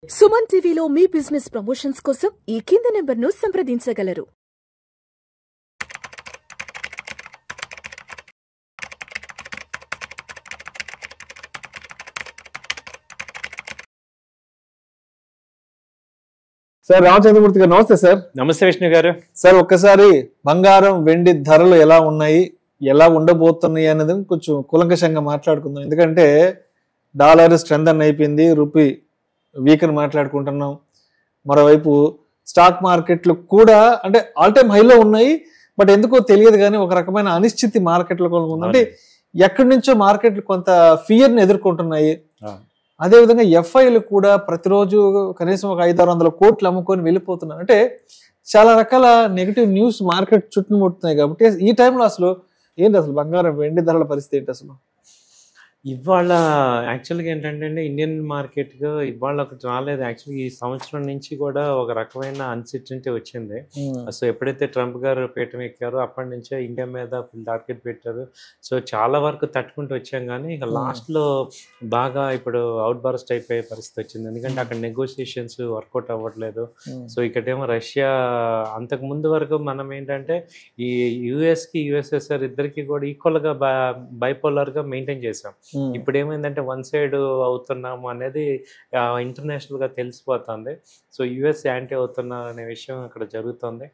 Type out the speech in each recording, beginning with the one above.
సుమన్ టీవీలో మీ business promotions కోసం ఈ కింది నెంబర్ను సంప్రదించగలరు. సార్ రామచంద్రమూర్తి గారు నమస్తే సార్. నమస్తే విష్ణు గారు. సార్ ఒక్కసారి బంగారం వెండి ధరలు ఎలా ఉన్నాయి, ఎలా ఉండబోతున్నాయి అనేది కొంచెం కూలంకషంగా మాట్లాడుకుందాం. ఎందుకంటే డాలర్ స్ట్రెంథన్ అయిపోయింది, రూపీ వీక్ అని మాట్లాడుకుంటున్నాం. మరోవైపు స్టాక్ మార్కెట్లు కూడా అంటే ఆల్ టైమ్ హైలో ఉన్నాయి, బట్ ఎందుకో తెలియదు కానీ ఒక రకమైన అనిశ్చితి మార్కెట్లో ఉంది. అంటే ఎక్కడి నుంచో మార్కెట్లు కొంత ఫియర్ని ఎదుర్కొంటున్నాయి. అదేవిధంగా ఎఫ్ఐలు కూడా ప్రతిరోజు కనీసం ఒక 500-600 కోట్లు అమ్ముకొని వెళ్ళిపోతున్నారు. అంటే చాలా రకాల నెగిటివ్ న్యూస్ మార్కెట్ చుట్టుముడుతున్నాయి. కాబట్టి ఈ టైంలో అసలు ఏంటి, అసలు బంగారం వెండి ధరల పరిస్థితి ఏంటి అసలు? ఇవాళ యాక్చువల్గా ఏంటంటే ఇండియన్ మార్కెట్గా ఇవాళ ఒకటి రాలేదు. యాక్చువల్గా ఈ సంవత్సరం నుంచి కూడా ఒక రకమైన అన్సర్టనిటీ వచ్చింది. సో ఎప్పుడైతే ట్రంప్ గారు పీఠం ఎక్కారో అప్పటి నుంచే ఇండియా మీద ఫుల్ టార్గెట్ పెట్టారు. సో చాలా వరకు తట్టుకుంటూ వచ్చాం, కానీ ఇక లాస్ట్లో బాగా ఇప్పుడు అవుట్ బర్స్ట్ అయిపోయే పరిస్థితి వచ్చింది. ఎందుకంటే అక్కడ నెగోషియేషన్స్ వర్కౌట్ అవ్వట్లేదు. సో ఇక్కడేమో రష్యా, అంతకు ముందు వరకు మనం ఏంటంటే ఈ యుఎస్కి యుఎస్ఎస్ఆర్ ఇద్దరికి కూడా ఈక్వల్గా బైపోలర్గా మెయింటైన్ చేసాం. ఇప్పుడు ఏమైందంటే వన్ సైడ్ అవుతున్నాము అనేది ఇంటర్నేషనల్గా తెలిసిపోతుంది. సో యుఎస్ యాంటీ అవుతున్నారు అనే విషయం అక్కడ జరుగుతుంది.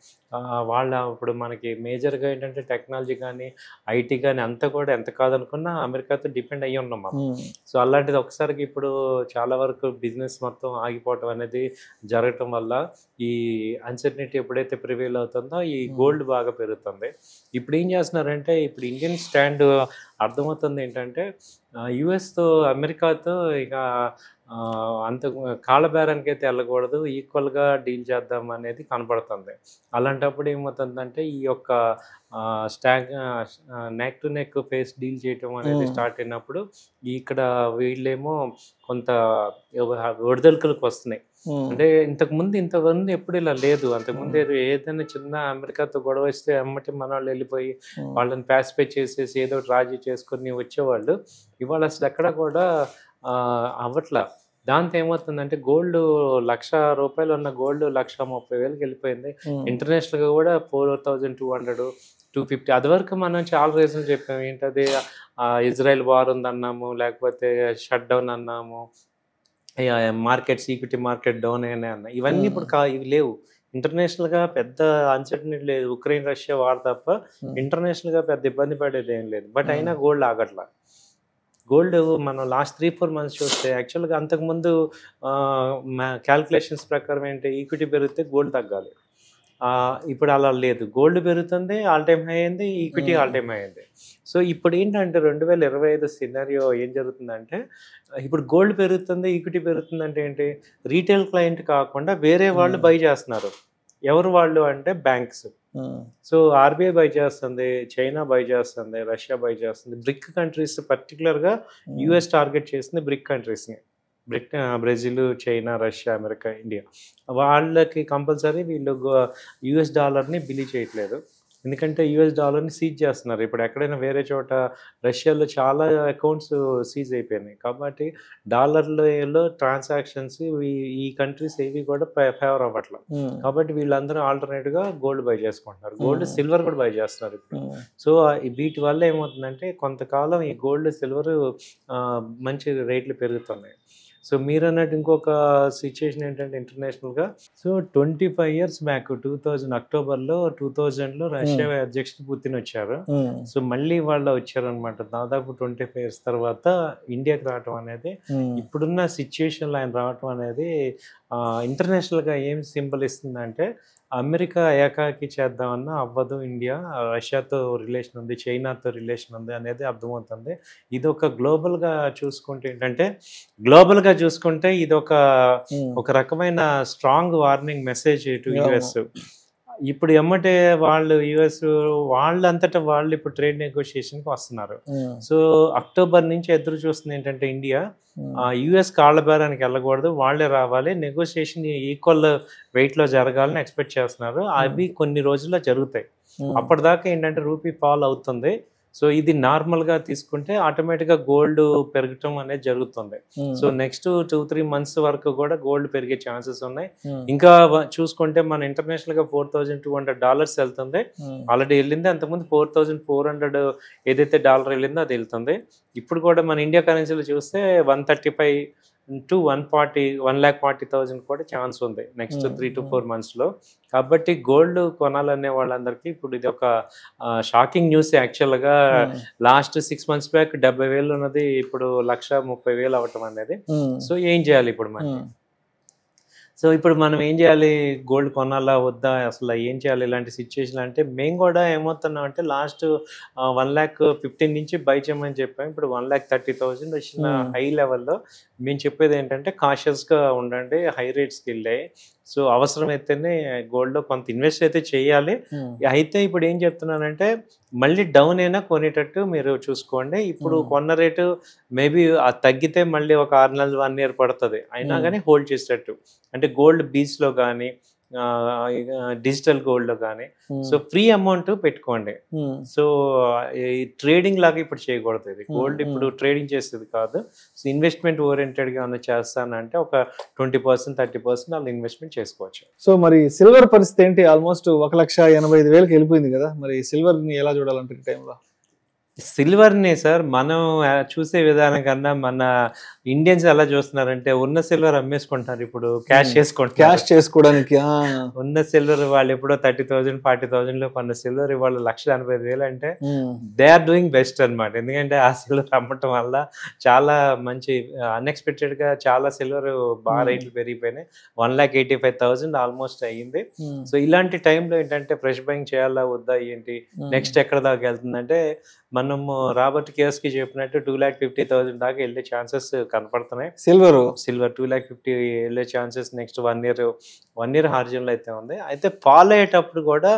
వాళ్ళ ఇప్పుడు మనకి మేజర్గా ఏంటంటే టెక్నాలజీ కానీ ఐటీ కానీ అంతా కూడా ఎంత కాదనుకున్నా అమెరికాతో డిపెండ్ అయ్యి ఉన్నాం మనం. సో అలాంటిది ఒకసారికి ఇప్పుడు చాలా వరకు బిజినెస్ మొత్తం ఆగిపోవటం అనేది జరగటం వల్ల ఈ అన్సర్టనిటీ ఎప్పుడైతే ప్రివేల్ అవుతుందో ఈ గోల్డ్ బాగా పెరుగుతుంది. ఇప్పుడు ఏం చేస్తున్నారంటే ఇప్పుడు ఇండియన్ స్టాండ్ అర్థమవుతుంది ఏంటంటే యుఎస్తో అమెరికాతో ఇక అంత కాళ్ళబేరానికి అయితే వెళ్ళకూడదు, ఈక్వల్గా డీల్ చేద్దాం అనేది కనపడుతుంది. అలాంటప్పుడు ఏమవుతుందంటే ఈ యొక్క neck to neck face deal చేయటం అనేది స్టార్ట్ అయినప్పుడు ఇక్కడ వీళ్ళేమో కొంత విడుదలకులకు వస్తున్నాయి. అంటే ఇంతకుముందు ఎప్పుడు ఇలా లేదు. అంతకుముందు ఏదైనా చిన్న అమెరికాతో గొడవ వస్తే అమ్మటి మన వాళ్ళు వెళ్ళిపోయి వాళ్ళని ప్యాసిఫై చేసేసి ఏదో రాజీ చేసుకుని వచ్చేవాళ్ళు. ఇవాళ అసలు ఎక్కడ కూడా అవ్వట్లా. దాంతో ఏమవుతుందంటే గోల్డ్ ₹1,00,000 ఉన్న గోల్డ్ 1,30,000కి వెళ్ళిపోయింది. ఇంటర్నేషనల్గా కూడా 4,200, 250. అది వరకు మనం చాలా రీజన్లు చెప్పాము. ఏంటది, ఇజ్రాయెల్ వార్ ఉందన్నాము, లేకపోతే షట్ డౌన్ అన్నాము, మార్కెట్స్ ఈక్విటీ మార్కెట్ డౌన్ అయినా అన్నా. ఇవన్నీ ఇప్పుడు ఇవి లేవు. ఇంటర్నేషనల్గా పెద్ద అన్సర్టనిటీ లేదు. ఉక్రెయిన్ రష్యా వార్ తప్ప ఇంటర్నేషనల్గా పెద్ద ఇబ్బంది పడేది ఏం లేదు. బట్ అయినా గోల్డ్ ఆగట్లా. గోల్డ్ మనం లాస్ట్ 3-4 మంత్స్ చూస్తే యాక్చువల్గా అంతకుముందు క్యాల్కులేషన్స్ ప్రకారం ఏంటి, ఈక్విటీ పెరిగితే గోల్డ్ తగ్గాలి. ఇప్పుడు అలా లేదు. గోల్డ్ పెరుగుతుంది, ఆల్ టైమ్ హై అయింది, ఈక్విటీ ఆల్ టైమ్ హై అయింది. సో ఇప్పుడు ఏంటంటే 2025 సినారియో ఏం జరుగుతుందంటే ఇప్పుడు గోల్డ్ పెరుగుతుంది, ఈక్విటీ పెరుగుతుంది అంటే ఏంటి, రీటైల్ క్లయింట్ కాకుండా వేరే వాళ్ళు బై చేస్తున్నారు. ఎవరు వాళ్ళు అంటే బ్యాంక్స్. సో ఆర్బీఐ బై చేస్తుంది, చైనా బై చేస్తుంది, రష్యా బై చేస్తుంది. బ్రిక్ కంట్రీస్ పర్టికులర్గా యుఎస్ టార్గెట్ చేసింది బ్రిక్ కంట్రీస్ని. Brazil, China, Russia, America, India. వాళ్ళకి కంపల్సరీ వీళ్ళు యుఎస్ డాలర్ని బిలీవ్ చేయట్లేదు. ఎందుకంటే యుఎస్ డాలర్ని సీజ్ చేస్తున్నారు. ఇప్పుడు ఎక్కడైనా వేరే చోట రష్యాలో చాలా అకౌంట్స్ సీజ్ అయిపోయినాయి. కాబట్టి డాలర్లో ట్రాన్సాక్షన్స్ ఈ కంట్రీస్ ఏవి కూడా ఫేవర్ అవ్వట్లేదు. కాబట్టి వీళ్ళందరూ ఆల్టర్నేట్గా గోల్డ్ బై చేసుకుంటున్నారు. గోల్డ్, సిల్వర్ కూడా బై చేస్తున్నారు ఇప్పుడు. సో వీటి వల్ల ఏమవుతుందంటే కొంతకాలం ఈ గోల్డ్, సిల్వర్ మంచి రేట్లు పెరుగుతున్నాయి. సో మీరు అన్నట్టు ఇంకొక సిచ్యుయేషన్ ఏంటంటే ఇంటర్నేషనల్గా, సో 25 years బ్యాక్ 2000 అక్టోబర్లో 2000లో రష్యా అధ్యక్షుడు పుతిన్ వచ్చారు. సో మళ్ళీ వాళ్ళు వచ్చారనమాట. దాదాపు 25 years తర్వాత ఇండియాకి రావటం అనేది, ఇప్పుడున్న సిచ్యుయేషన్లో ఆయన రావటం అనేది ఇంటర్నేషనల్గా ఏం సింబల్ ఇస్తుందంటే అమెరికా ఏకాకి చేద్దామన్నా అవ్వదు, ఇండియా రష్యాతో రిలేషన్ ఉంది, చైనాతో రిలేషన్ ఉంది అనేది అర్థమవుతుంది. ఇది ఒక గ్లోబల్గా చూసుకుంటే ఇది ఒక రకమైన strong warning message to US. ఇప్పుడు ఎమ్మటే వాళ్ళు యుఎస్ వాళ్ళంతటా వాళ్ళు ఇప్పుడు ట్రేడ్ నెగోషియేషన్కి వస్తున్నారు. సో అక్టోబర్ నుంచి ఎదురు చూస్తుంది ఏంటంటే ఇండియా యుఎస్ కాళ్ళబేరానికి వెళ్ళకూడదు, వాళ్ళే రావాలి, నెగోషియేషన్ ఈక్వల్ వెయిట్లో జరగాలని ఎక్స్పెక్ట్ చేస్తున్నారు. అవి కొన్ని రోజుల్లో జరుగుతాయి. అప్పటిదాకా ఏంటంటే రూపీ ఫాల్ అవుతుంది. సో ఇది నార్మల్గా తీసుకుంటే ఆటోమేటిక్గా గోల్డ్ పెరగటం అనేది జరుగుతుంది. సో నెక్స్ట్ 2-3 months వరకు కూడా గోల్డ్ పెరిగే ఛాన్సెస్ ఉన్నాయి. ఇంకా చూసుకుంటే మన ఇంటర్నేషనల్గా $4,200 వెళ్తుంది, ఆల్రెడీ వెళ్ళింది. అంతకుముందు 4,400 ఏదైతే డాలర్ వెళ్ళిందో అది వెళ్తుంది. ఇప్పుడు కూడా మన ఇండియా కరెన్సీలో చూస్తే 135 to 140,000 కూడా ఛాన్స్ ఉంది నెక్స్ట్ 3 to 4 monthsలో. కాబట్టి గోల్డ్ కొనాలనే వాళ్ళందరికీ ఇప్పుడు ఇది ఒక షాకింగ్ న్యూస్. యాక్చువల్గా లాస్ట్ 6 months బ్యాక్ 70,000 ఉన్నది ఇప్పుడు 130,000 అవ్వటం అనేది. సో ఏం చేయాలి ఇప్పుడు మనం? సో ఇప్పుడు మనం ఏం చేయాలి? గోల్డ్ కొనాలా వద్దా, అసలు ఏం చేయాలి ఇలాంటి సిచ్యువేషన్ అంటే? మేము కూడా ఏమవుతున్నాం అంటే లాస్ట్ 1,15,000 నుంచి బై చేయమని చెప్పాము. ఇప్పుడు 1,30,000 వచ్చిన హై లెవెల్లో మేము చెప్పేది ఏంటంటే కాషియస్గా ఉండండి, హై రేట్స్కి వెళ్ళాయి. సో అవసరమైతేనే గోల్డ్లో కొంత ఇన్వెస్ట్ అయితే చేయాలి. అయితే ఇప్పుడు ఏం చెప్తున్నానంటే మళ్ళీ డౌన్ అయినా కొనేటట్టు మీరు చూసుకోండి. ఇప్పుడు కొన్న రేటు మేబీ తగ్గితే మళ్ళీ ఒక 6 నెలలు 1 year పడుతుంది, అయినా కానీ హోల్డ్ చేసేటట్టు. అంటే గోల్డ్ బీచ్లో కానీ డిజిటల్ గోల్డ్లో కానీ సో ఫ్రీ అమౌంట్ పెట్టుకోండి. సో ట్రేడింగ్ లాగా ఇప్పుడు చేయకూడదు. ఇది గోల్డ్ ఇప్పుడు ట్రేడింగ్ చేసేది కాదు. సో ఇన్వెస్ట్మెంట్ ఓరియంటెడ్గా ఏమైనా చేస్తానంటే ఒక 20% 30% వాళ్ళు ఇన్వెస్ట్మెంట్ చేసుకోవచ్చు. సో మరి సిల్వర్ పరిస్థితి ఏంటి? ఆల్మోస్ట్ 1,85,000 వెళ్ళిపోయింది కదా, మరి సిల్వర్ని ఎలా చూడాలంటే ఈ టైంలో? సిల్వర్ని సార్ మనం చూసే విధానం కన్నా మన ఇండియన్స్ ఎలా చూస్తున్నారంటే ఉన్న సిల్వర్ అమ్మేసుకుంటారు, ఇప్పుడు క్యాష్ చేసుకోవడానికి. ఉన్న సిల్వర్ వాళ్ళు ఎప్పుడో 30,000 40,000లో కొన్న సిల్వర్ ఇవాళ 1,80,000 అంటే దే ఆర్ డూయింగ్ బెస్ట్ అనమాట. ఎందుకంటే ఆ సిల్వర్ అమ్మటం వల్ల చాలా మంచి అన్ఎక్స్పెక్టెడ్ గా చాలా సిల్వర్ బాగా రేట్లు పెరిగిపోయినాయి. 1,85,000 ఆల్మోస్ట్ అయ్యింది. సో ఇలాంటి టైంలో ఏంటంటే ఫ్రెష్ బయింగ్ చేయాలా వద్దా ఏంటి, నెక్స్ట్ ఎక్కడ దాకా వెళ్తుందంటే మనము రాబర్ట్ కియోస్కి చెప్పినట్టు 2,50,000 దాకా వెళ్ళే ఛాన్సెస్ కనపడుతున్నాయి. సిల్వర్ 2,50,000 వెళ్ళే ఛాన్సెస్ నెక్స్ట్ 1 year హార్జన్లో అయితే ఉంది. అయితే ఫాల్ అయ్యేటప్పుడు కూడా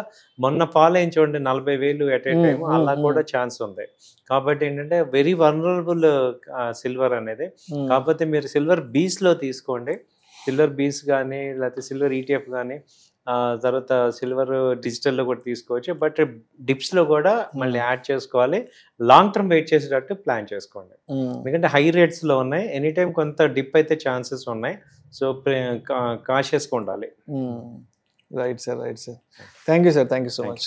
మొన్న ఫాల్ అయ్యి చూడండి 40,000 ఎట్ ఏ టైం, అలా కూడా ఛాన్స్ ఉంది. కాబట్టి ఏంటంటే వెరీ వల్నరబుల్ సిల్వర్ అనేది. కాకపోతే మీరు సిల్వర్ బీస్లో తీసుకోండి, సిల్వర్ బీస్ కానీ లేకపోతే సిల్వర్ ETF కానీ, తర్వాత సిల్వర్ డిజిటల్లో కూడా తీసుకోవచ్చు. బట్ డిప్స్లో కూడా మళ్ళీ యాడ్ చేసుకోవాలి. లాంగ్ టర్మ్ వెయిట్ చేసేటట్టు ప్లాన్ చేసుకోండి, ఎందుకంటే హై రేట్స్లో ఉన్నాయి. ఎనీ టైం కొంత డిప్ అయితే ఛాన్సెస్ ఉన్నాయి. సో కాషియస్గా ఉండాలి. Right sir, thank you sir, thank you so much.